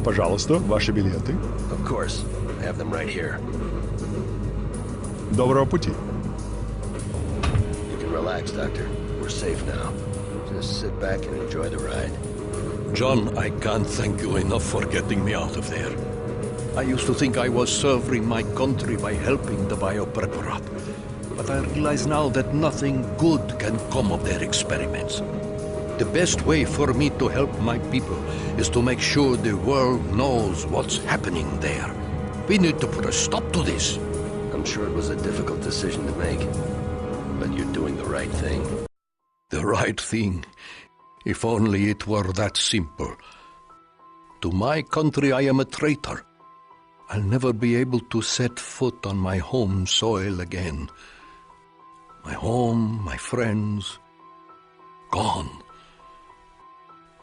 Пожалуйста, ваши билеты. Of course. I have them right here. Доброго пути. You can relax, Doctor. We're safe now. Just sit back and enjoy the ride. John, I can't thank you enough for getting me out of there. I used to think I was serving my country by helping the biopreparat. But I realize now that nothing good can come of their experiments. The best way for me to help my people is to make sure the world knows what's happening there. We need to put a stop to this. I'm sure it was a difficult decision to make, but you're doing the right thing. The right thing? If only it were that simple. To my country I am a traitor. I'll never be able to set foot on my home soil again. My home, my friends, gone.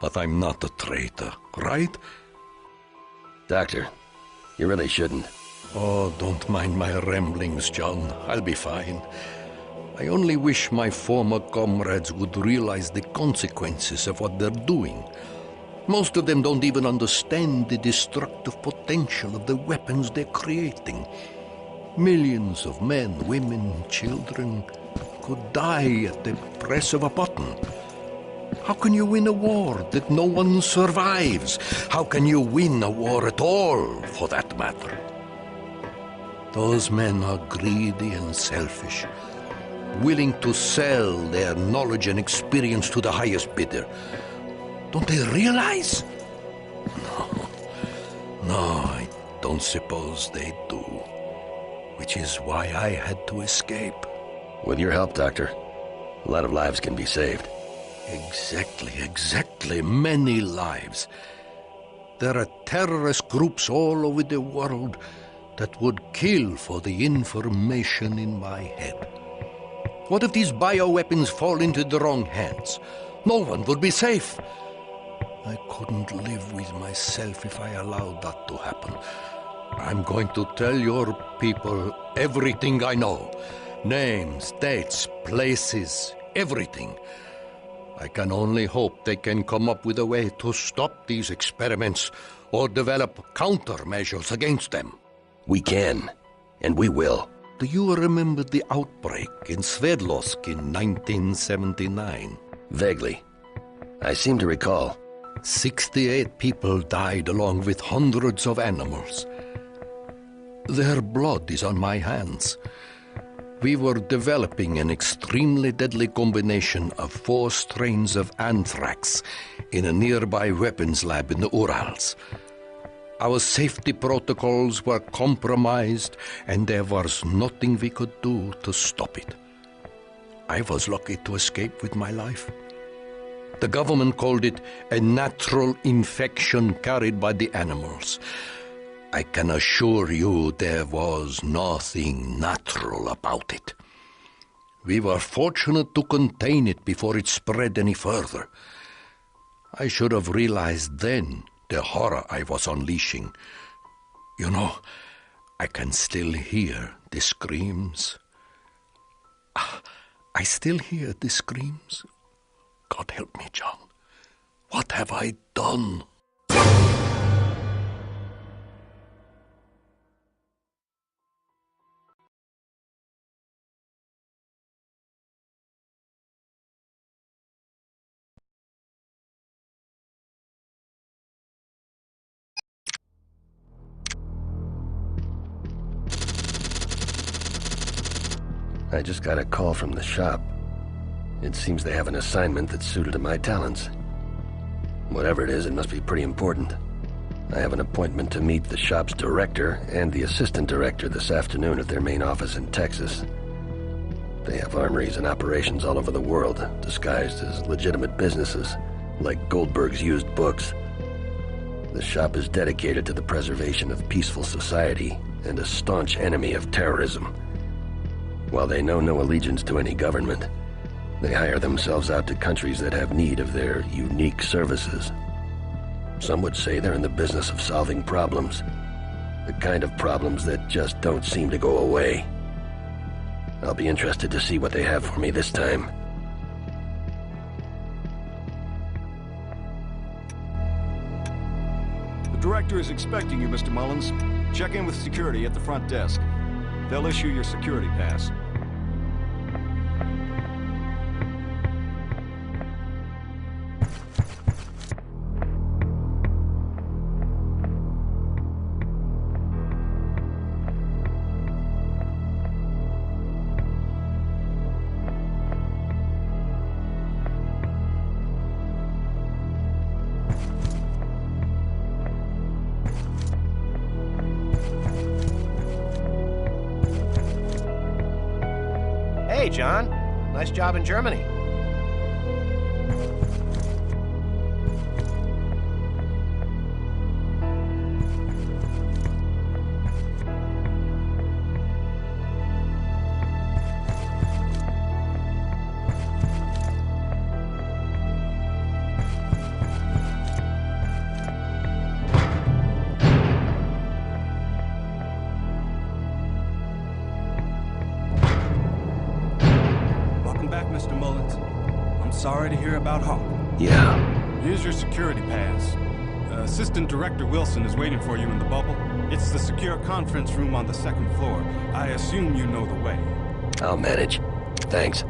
But I'm not a traitor, right? Doctor, you really shouldn't. Oh, don't mind my ramblings, John. I'll be fine. I only wish my former comrades would realize the consequences of what they're doing. Most of them don't even understand the destructive potential of the weapons they're creating. Millions of men, women, children could die at the press of a button. How can you win a war that no one survives? How can you win a war at all, for that matter? Those men are greedy and selfish, willing to sell their knowledge and experience to the highest bidder. Don't they realize? No, I don't suppose they do. Which is why I had to escape. With your help, Doctor, a lot of lives can be saved. Exactly. Many lives. There are terrorist groups all over the world that would kill for the information in my head. What if these bioweapons fall into the wrong hands? No one would be safe. I couldn't live with myself if I allowed that to happen. I'm going to tell your people everything I know. Names, dates, places, everything. I can only hope they can come up with a way to stop these experiments or develop countermeasures against them. We can, and we will. Do you remember the outbreak in Sverdlovsk in 1979? Vaguely. I seem to recall. 68 people died along with hundreds of animals. Their blood is on my hands. We were developing an extremely deadly combination of 4 strains of anthrax in a nearby weapons lab in the Urals. Our safety protocols were compromised, and there was nothing we could do to stop it. I was lucky to escape with my life. The government called it a natural infection carried by the animals. I can assure you there was nothing natural about it. We were fortunate to contain it before it spread any further. I should have realized then the horror I was unleashing. You know, I can still hear the screams. I still hear the screams. God help me, John. What have I done? I just got a call from the shop. It seems they have an assignment that's suited to my talents. Whatever it is, it must be pretty important. I have an appointment to meet the shop's director and the assistant director this afternoon at their main office in Texas. They have armories and operations all over the world, disguised as legitimate businesses, like Goldberg's used books. The shop is dedicated to the preservation of peaceful society and a staunch enemy of terrorism. While they know no allegiance to any government, they hire themselves out to countries that have need of their unique services. Some would say they're in the business of solving problems, the kind of problems that just don't seem to go away. I'll be interested to see what they have for me this time. Director is expecting you, Mr. Mullins. Check in with security at the front desk. They'll issue your security pass. Hey, John. Nice job in Germany. Mr. Mullins. I'm sorry to hear about Hawk. Yeah. Here's your security pass. Assistant Director Wilson is waiting for you in the bubble. It's the secure conference room on the second floor. I assume you know the way. I'll manage. Thanks.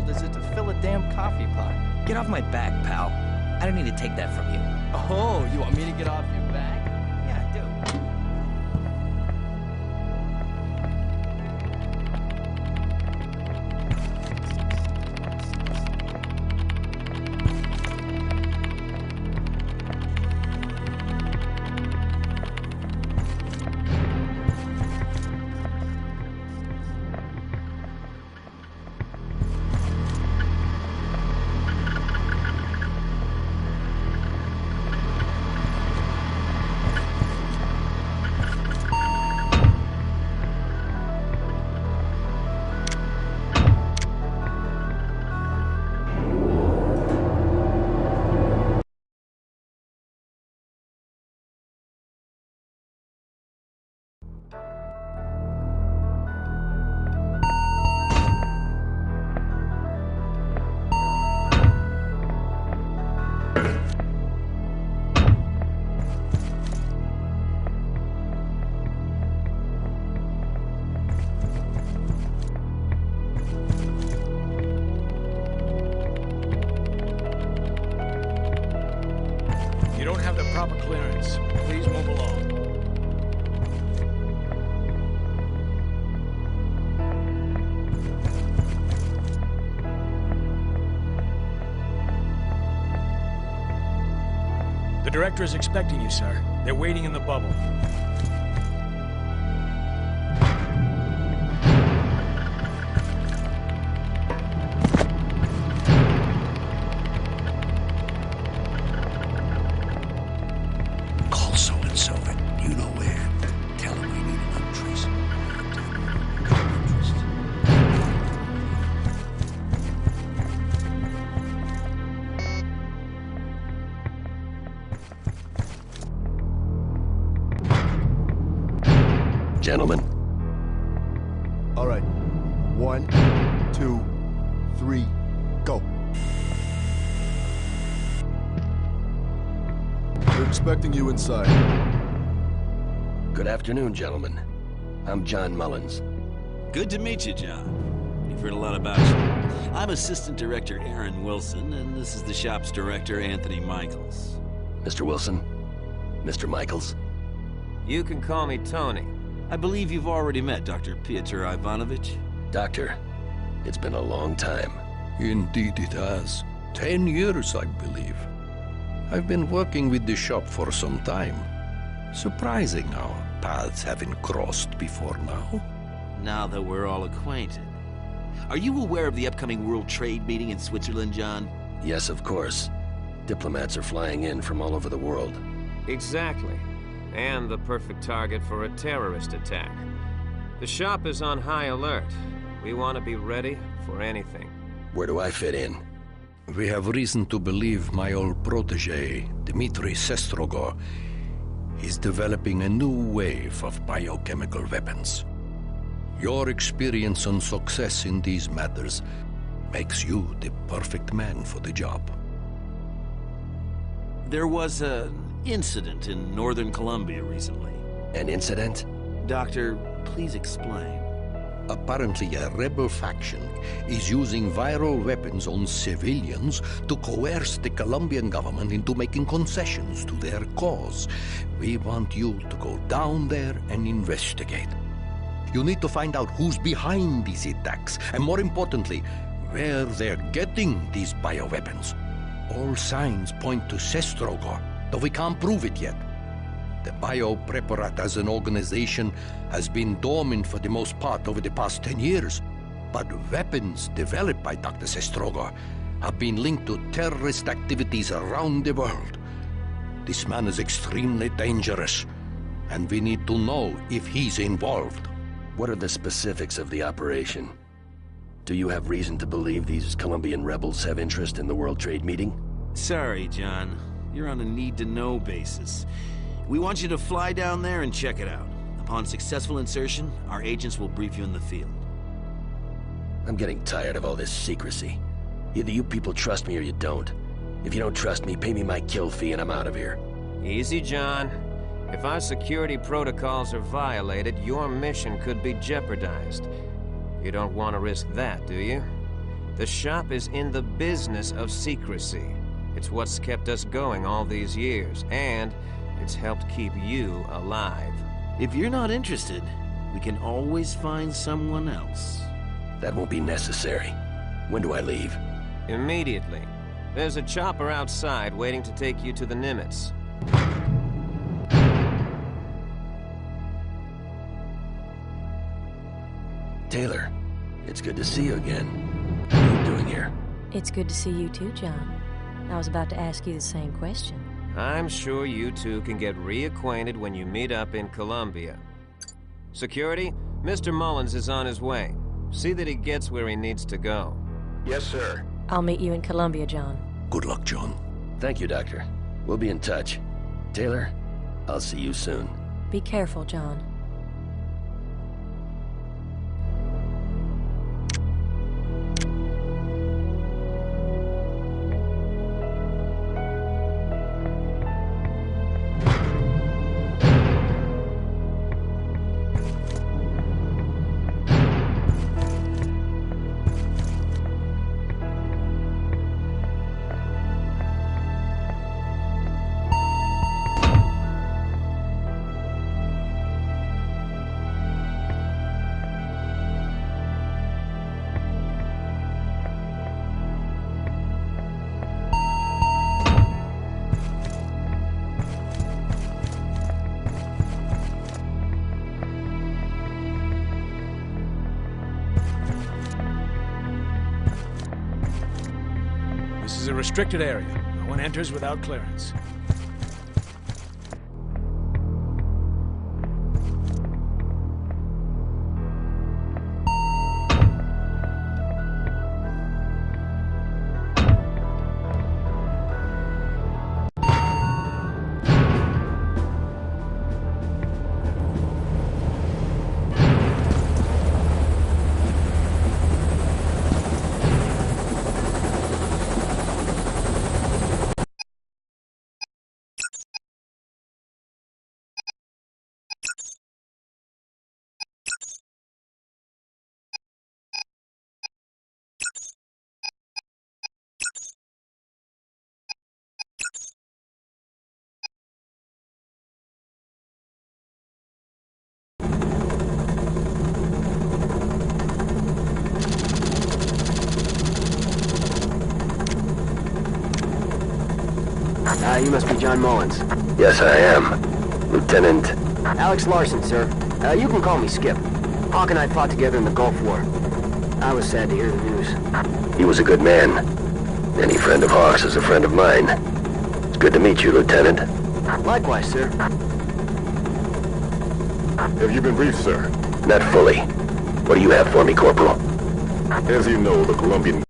Is it to fill a damn coffee pot? Get off my back, pal. I don't need to take that from you. Oh, you want me to get off your back? Yeah, I do. You don't have the proper clearance. Please move along. The director is expecting you, sir. They're waiting in the bubble. Gentlemen. All right. 1, 2, 3, go. They're expecting you inside. Good afternoon, gentlemen. I'm John Mullins. Good to meet you, John. We've heard a lot about you. I'm Assistant Director Aaron Wilson, and this is the shop's director, Anthony Michaels. Mr. Wilson? Mr. Michaels? You can call me Tony. I believe you've already met Dr. Piotr Ivanovich. Doctor, it's been a long time. Indeed it has. 10 years, I believe. I've been working with the shop for some time. Surprising how paths haven't crossed before now? Now that we're all acquainted. Are you aware of the upcoming World Trade meeting in Switzerland, John? Yes, of course. Diplomats are flying in from all over the world. Exactly. And the perfect target for a terrorist attack. The shop is on high alert. We want to be ready for anything. Where do I fit in? We have reason to believe my old protege, Dmitri Sestrogor, is developing a new wave of biochemical weapons. Your experience and success in these matters makes you the perfect man for the job. There was an incident in northern Colombia recently. An incident? Doctor, please explain. Apparently, a rebel faction is using viral weapons on civilians to coerce the Colombian government into making concessions to their cause. We want you to go down there and investigate. You need to find out who's behind these attacks, and more importantly, where they're getting these bioweapons. All signs point to Sestrogor, though we can't prove it yet. The Biopreparat as an organization has been dormant for the most part over the past 10 years, but weapons developed by Dr. Sestrogor have been linked to terrorist activities around the world. This man is extremely dangerous, and we need to know if he's involved. What are the specifics of the operation? Do you have reason to believe these Colombian rebels have interest in the World Trade meeting? Sorry, John. You're on a need-to-know basis. We want you to fly down there and check it out. Upon successful insertion, our agents will brief you in the field. I'm getting tired of all this secrecy. Either you people trust me or you don't. If you don't trust me, pay me my kill fee and I'm out of here. Easy, John. If our security protocols are violated, your mission could be jeopardized. You don't want to risk that, do you? The shop is in the business of secrecy. It's what's kept us going all these years, and it's helped keep you alive. If you're not interested, we can always find someone else. That won't be necessary. When do I leave? Immediately. There's a chopper outside waiting to take you to the Nimitz. Taylor, it's good to see you again. What are you doing here? It's good to see you too, John. I was about to ask you the same question. I'm sure you two can get reacquainted when you meet up in Colombia. Security, Mr. Mullins is on his way. See that he gets where he needs to go. Yes, sir. I'll meet you in Colombia, John. Good luck, John. Thank you, Doctor. We'll be in touch. Taylor, I'll see you soon. Be careful, John. This is a restricted area. No one enters without clearance. You must be John Mullins. Yes, I am. Lieutenant Alex Larson, sir. You can call me Skip. Hawk and I fought together in the Gulf War. I was sad to hear the news. He was a good man. Any friend of Hawk's is a friend of mine. It's good to meet you, Lieutenant. Likewise, sir. Have you been briefed, sir? Not fully. What do you have for me, Corporal? As you know, the Colombian